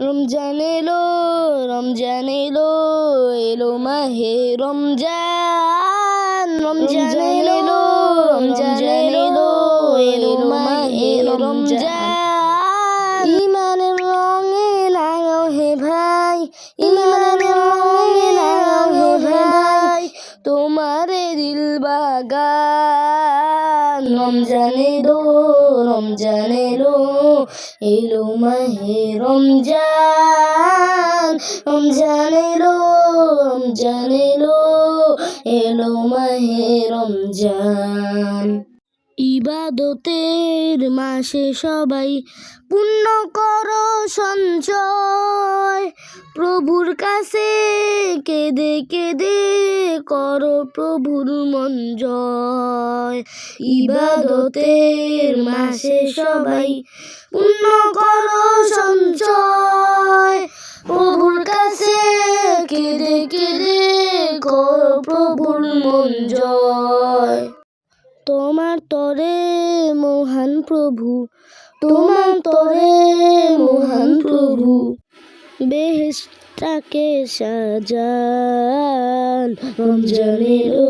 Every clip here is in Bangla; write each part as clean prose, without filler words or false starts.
রমজান এলো, রমজান এলো, এলো মাহে রমজান। রমজান এলো, রমজান এলো, এলো মাহে রমজান। ইমানের রঙে লাগাও হে ভাই, ইমানের রঙে লাগাও হে ভাই, তোমারে দিল বাগান। রমজান এলো, রমজান এলো, এলো মাহে রমজান। রমজান এলো, রমজান এলো, এলো মাহে রমজান। ইবাদতের মাসে সবাই পুণ্য করো সঞ্চয়, প্রভুর কাছে কেঁদে কেঁদে করো প্রভুর মন জয়। ইবাদতের মাসে সবাই পুণ্য করো সঞ্চয়, প্রভুর কাছে কেঁদে কেঁদে করো প্রভুর মন জয়। তোমার তরে মহান প্রভু, তোমার তরে মহান প্রভু, বেহেশতটাকে সাজান। রমজান এলো,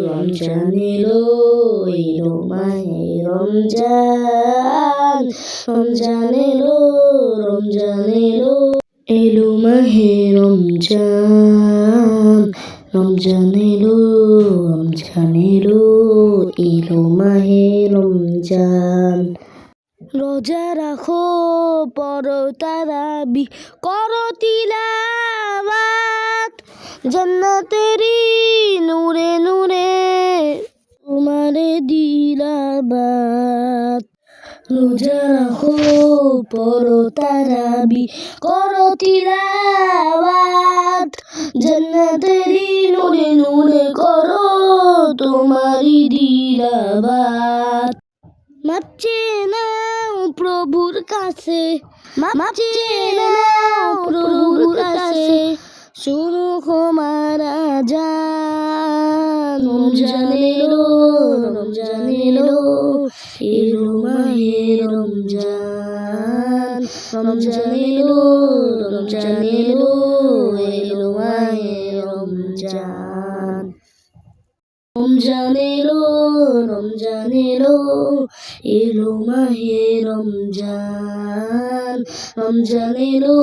রমজান এলো, এলো মাহে রমজান। রমজান এলো, রমজান এলো, এলো মাহে রমজান। রমজান এলো, রমজান এলো, এলো মাহে রমজান। রোজা রাখো, পড়ো তারাবি, করো তিলাওয়াত, জান্নাতেরি নূরে নূরে তোমারে দিলাবাত। রোজা রাখো, পড়ো তারাবি, করো তিলাওয়াত, জান্নাতেরি নূরে নূরে করো তোমারি দিলাবাত। মাপ চেয়ে নাও প্রভুর কাছে, মাপ চেয়ে নাও প্রভুর কাছে, শুনো ক্ষমার আযান। রমজান এলো, রমজান এলো, এলো মাহে রমজান। রমজান এলো, রমজান এলো, এলো মাহে রমজান। রমজান এলো, রমজান এলো, এলো মাহে রমজান। রমজান এলো,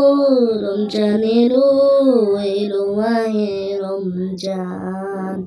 রমজান এলো, এলো মাহে রমজান।